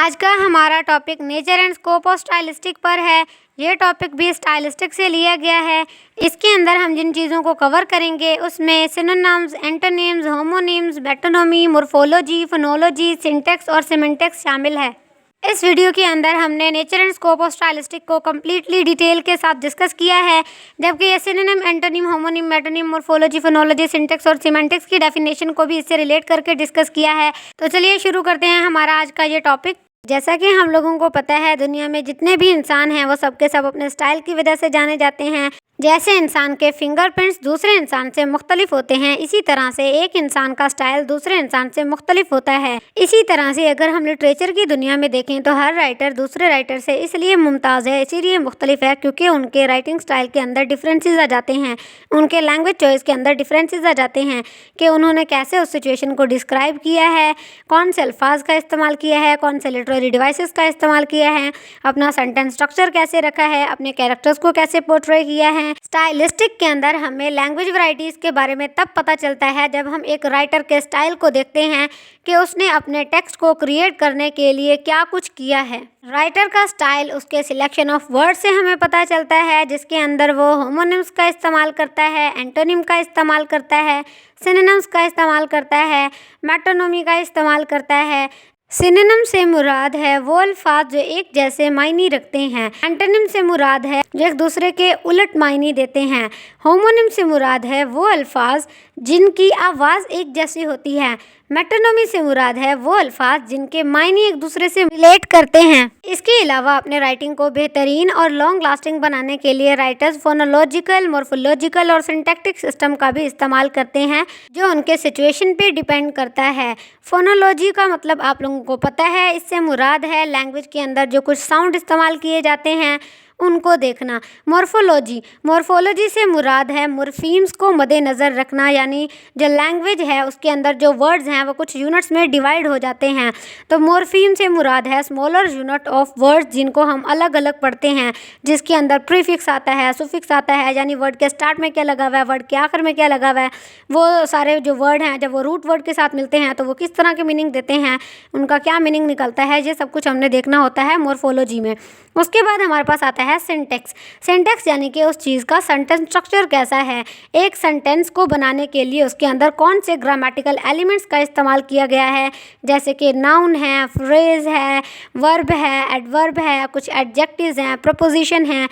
आज का हमारा topic nature and scope of stylistic पर है। ये टॉपिक भी स्टाइलिस्टिक से लिया गया है। इसके अंदर हम जिन चीज़ों को कवर करेंगे उसमें synonyms, antonyms, homonyms, metonymy, morphology, phonology, syntax और सिमेंटिक्स शामिल है। इस वीडियो के अंदर हमने nature and scope of stylistic को कम्प्लीटली डिटेल के साथ डिस्कस किया है, जबकि ये synonym, antonym, homonym, metonym, morphology, phonology, syntax और सिमेंटिक्स की डेफिनेशन को भी इससे रिलेट करके डिस्कस किया है। तो चलिए शुरू करते हैं हमारा आज का ये टॉपिक। जैसा कि हम लोगों को पता है, दुनिया में जितने भी इंसान हैं वो सबके सब अपने स्टाइल की वजह से जाने जाते हैं। जैसे इंसान के फिंगरप्रिंट्स दूसरे इंसान से मुख्तलिफ होते हैं, इसी तरह से एक इंसान का स्टाइल दूसरे इंसान से मुख्तलिफ होता है। इसी तरह से अगर हम लिटरेचर की दुनिया में देखें तो हर राइटर दूसरे राइटर से इसलिए मुमताज़ है, इसीलिए मुख्तलिफ है क्योंकि उनके राइटिंग स्टाइल के अंदर डिफरेंसेस आ जाते हैं, उनके लैंग्वेज चॉइस के अंदर डिफरेंसेस आ जाते हैं कि उन्होंने कैसे उस सिचुएशन को डिस्क्राइब किया है, कौन से अल्फाज का इस्तेमाल किया है, कौन से लिटरेरी डिवाइसेस का इस्तेमाल किया है, अपना सेंटेंस स्ट्रक्चर कैसे रखा है, अपने कैरेक्टर्स को कैसे पोर्ट्रे किया है। स्टाइलिस्टिक के अंदर हमें लैंग्वेज वैरायटीज़ के बारे में तब पता चलता है जब हम एक राइटर के स्टाइल को देखते हैं कि उसने अपने टेक्स्ट को क्रिएट करने के लिए क्या कुछ किया है। राइटर का स्टाइल उसके सिलेक्शन ऑफ वर्ड से हमें पता चलता है, जिसके अंदर वो होमोनिम्स का इस्तेमाल करता है, एंटोनिम का इस्तेमाल करता है, सिनोनिम्स का इस्तेमाल करता है, मेटोनिमी का इस्तेमाल करता है। सिनोनिम से मुराद है वो अल्फाज जो एक जैसे मायने रखते हैं। एंटोनिम से मुराद है जो एक दूसरे के उलट मायने देते हैं। होमोनिम से मुराद है वो अल्फाज जिनकी आवाज़ एक जैसी होती है। मेटोनिमी से मुराद है वो अल्फाज जिनके मायने एक दूसरे से रिलेट करते हैं। इसके अलावा अपने राइटिंग को बेहतरीन और लॉन्ग लास्टिंग बनाने के लिए राइटर्स फोनोलॉजिकल, मोर्फोलॉजिकल और सिंटैक्टिक सिस्टम का भी इस्तेमाल करते हैं, जो उनके सिचुएशन पे डिपेंड करता है। फोनोलॉजी का मतलब आप लोगों को पता है, इससे मुराद है लैंग्वेज के अंदर जो कुछ साउंड इस्तेमाल किए जाते हैं उनको देखना। मोर्फोलॉजी से मुराद है मोर्फीम्स को मद्देनज़र रखना, यानी जो लैंग्वेज है उसके अंदर जो वर्ड्स हैं वो कुछ यूनिट्स में डिवाइड हो जाते हैं। तो मोर्फीम से मुराद है स्मॉलर यूनिट ऑफ वर्ड्स जिनको हम अलग अलग पढ़ते हैं, जिसके अंदर प्रीफिक्स आता है, सुफिक्स आता है, यानी वर्ड के स्टार्ट में क्या लगा हुआ है, वर्ड के आखिर में क्या लगा हुआ है। वो सारे जो वर्ड हैं जब वो रूट वर्ड के साथ मिलते हैं तो वो किस तरह के मीनिंग देते हैं, उनका क्या मीनिंग निकलता है, ये सब कुछ हमने देखना होता है मोर्फोलॉजी में। उसके बाद हमारे पास आता है सिंटैक्स यानी कि उस चीज़ का सेंटेंस स्ट्रक्चर कैसा है। एक सेंटेंस को बनाने के लिए उसके अंदर कौन से ग्रामेटिकल एलिमेंट्स का इस्तेमाल किया गया है, जैसे कि नाउन है, फ्रेज है, वर्ब है, एडवर्ब है, कुछ एडजेक्टिव्स हैं, प्रपोजिशन हैं।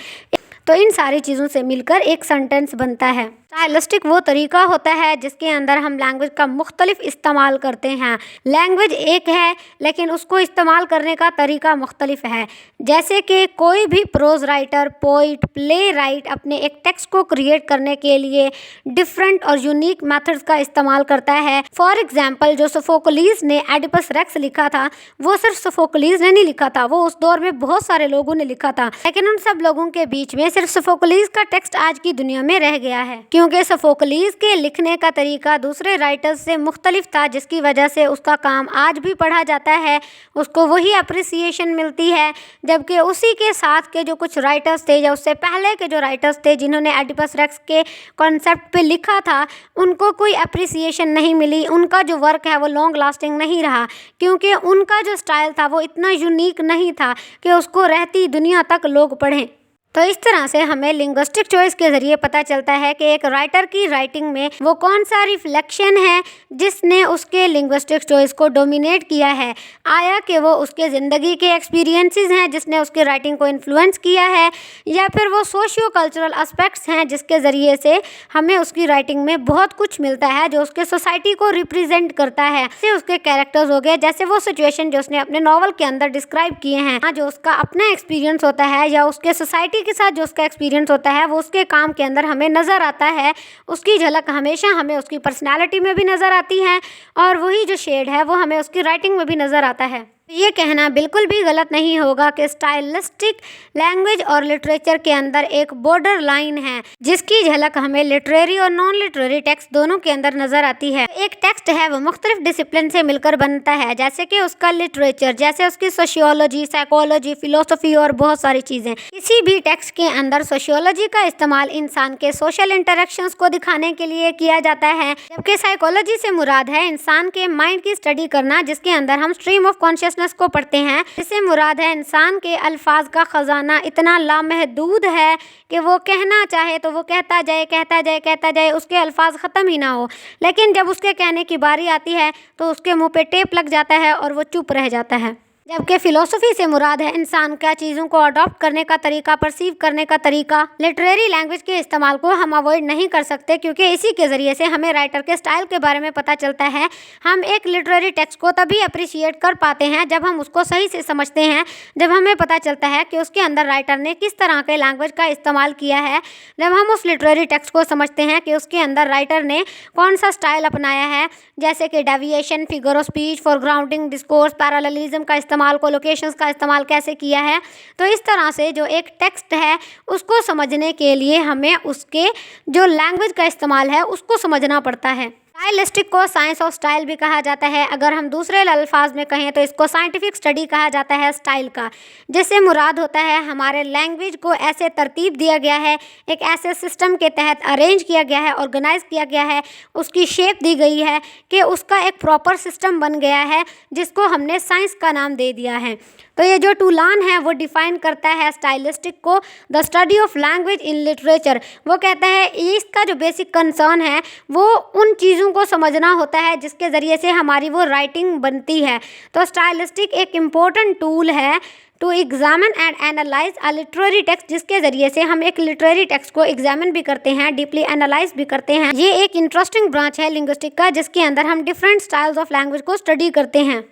तो इन सारी चीज़ों से मिलकर एक सेंटेंस बनता है। स्टाइलिस्टिक वो तरीका होता है जिसके अंदर हम लैंग्वेज का मुख्तलिफ इस्तेमाल करते हैं। लैंग्वेज एक है लेकिन उसको इस्तेमाल करने का तरीका मुख्तलिफ है। जैसे कि कोई भी pros writer, poet, play right अपने एक टेक्स्ट को क्रिएट करने के लिए डिफरेंट और यूनिक मेथड्स का इस्तेमाल करता है। फॉर एग्जाम्पल, जो सोफोक्लिस ने एडिपस रेक्स लिखा था वो सिर्फ सोफोक्लिस ने नहीं लिखा था, वो उस दौर में बहुत सारे लोगों ने लिखा था, लेकिन उन सब लोगों के बीच में सिर्फ सोफोक्लिस का टेक्स्ट आज की दुनिया में रह गया है, क्योंकि सोफोक्लिस के लिखने का तरीका दूसरे राइटर्स से मुख्तलिफ था, जिसकी वजह से उसका काम आज भी पढ़ा जाता है, उसको वही अप्रिसिएशन मिलती है। जबकि उसी के साथ के जो कुछ राइटर्स थे या उससे पहले के जो राइटर्स थे जिन्होंने एडिपस रेक्स के कॉन्सेप्ट पे लिखा था, उनको कोई अप्रिसिएशन नहीं मिली, उनका जो वर्क है वो लॉन्ग लास्टिंग नहीं रहा, क्योंकि उनका जो स्टाइल था वो इतना यूनिक नहीं था कि उसको रहती दुनिया तक लोग पढ़ें। तो इस तरह से हमें लिंग्विस्टिक चॉइस के ज़रिए पता चलता है कि एक राइटर की राइटिंग में वो कौन सा रिफ्लेक्शन है जिसने उसके लिंग्विस्टिक चॉइस को डोमिनेट किया है। आया कि वो उसके ज़िंदगी के एक्सपीरियंसेस हैं जिसने उसके राइटिंग को इन्फ्लुएंस किया है, या फिर वो सोशियो कल्चरल एस्पेक्ट्स हैं जिसके ज़रिए से हमें उसकी राइटिंग में बहुत कुछ मिलता है जो उसके सोसाइटी को रिप्रेजेंट करता है। जैसे उसके कैरेक्टर्स हो गए, जैसे वो सिचुएशन जो उसने अपने नॉवल के अंदर डिस्क्राइब किए हैं, जो उसका अपना एक्सपीरियंस होता है या उसके सोसाइटी के साथ जो उसका एक्सपीरियंस होता है वो उसके काम के अंदर हमें नज़र आता है। उसकी झलक हमेशा हमें उसकी पर्सनालिटी में भी नज़र आती है और वही जो शेड है वो हमें उसकी राइटिंग में भी नज़र आता है। ये कहना बिल्कुल भी गलत नहीं होगा कि स्टाइलिस्टिक लैंग्वेज और लिटरेचर के अंदर एक बॉर्डर लाइन है जिसकी झलक हमें लिटरेरी और नॉन लिटरेरी टेक्स्ट दोनों के अंदर नजर आती है। एक टेक्स्ट है वो मुख्तलिफ डिसिप्लिन से मिलकर बनता है, जैसे कि उसका लिटरेचर, जैसे उसकी सोशियोलॉजी, साइकोलॉजी, फिलोसफी और बहुत सारी चीज़ें। किसी भी टेक्स्ट के अंदर सोशियोलॉजी का इस्तेमाल इंसान के सोशल इंटरेक्शंस को दिखाने के लिए किया जाता है, जबकि साइकोलॉजी से मुराद है इंसान के माइंड की स्टडी करना, जिसके अंदर हम स्ट्रीम ऑफ कॉन्शियसनेस कॉन्शियसनेस को पढ़ते हैं, इससे मुराद है इंसान के अल्फाज का ख़जाना इतना लामहदूद है कि वो कहना चाहे तो वो कहता जाए कहता जाए कहता जाए, उसके अल्फाज ख़त्म ही ना हो। लेकिन जब उसके कहने की बारी आती है तो उसके मुंह पे टेप लग जाता है और वो चुप रह जाता है। जबकि फ़िलोसफ़ी से मुराद है इंसान का चीज़ों को अडॉप्ट करने का तरीका, परसीव करने का तरीका। लिटरेरी लैंग्वेज के इस्तेमाल को हम अवॉइड नहीं कर सकते, क्योंकि इसी के ज़रिए से हमें राइटर के स्टाइल के बारे में पता चलता है। हम एक लिटरेरी टेक्स्ट को तभी अप्रिशिएट कर पाते हैं जब हम उसको सही से समझते हैं, जब हमें पता चलता है कि उसके अंदर राइटर ने किस तरह के लैंग्वेज का इस्तेमाल किया है। जब हम उस लिटरेरी टेक्स्ट को समझते हैं कि उसके अंदर राइटर ने कौन सा स्टाइल अपनाया है, जैसे कि deviation, figure of speech, foregrounding, discourse, parallelism का इस्तेमाल, कोलोकेशंस का इस्तेमाल कैसे किया है, तो इस तरह से जो एक टेक्स्ट है उसको समझने के लिए हमें उसके जो लैंग्वेज का इस्तेमाल है उसको समझना पड़ता है। स्टाइलिस्टिक को साइंस ऑफ स्टाइल भी कहा जाता है। अगर हम दूसरे अल्फाज में कहें तो इसको साइंटिफिक स्टडी कहा जाता है स्टाइल का, जिससे मुराद होता है हमारे लैंग्वेज को ऐसे तरतीब दिया गया है, एक ऐसे सिस्टम के तहत अरेंज किया गया है, ऑर्गेनाइज किया गया है, उसकी शेप दी गई है कि उसका एक प्रॉपर सिस्टम बन गया है, जिसको हमने साइंस का नाम दे दिया है। तो ये जो टूलान है वो डिफ़ाइन करता है स्टाइलिस्टिक को, the study of language in literature. वो कहता है इसका जो बेसिक कंसर्न है वो उन चीज़ों को समझना होता है जिसके ज़रिए से हमारी वो राइटिंग बनती है। तो स्टाइलिस्टिक एक इम्पोर्टेंट टूल है to examine and analyse a literary text, जिसके ज़रिए से हम एक लिटरेरी टेक्स्ट को एग्जामिन भी करते हैं, डीपली एनालाइज भी करते हैं। ये एक इंटरेस्टिंग ब्रांच है लिंग्विस्टिक का, जिसके अंदर हम डिफरेंट स्टाइल्स ऑफ लैंग्वेज को स्टडी करते हैं।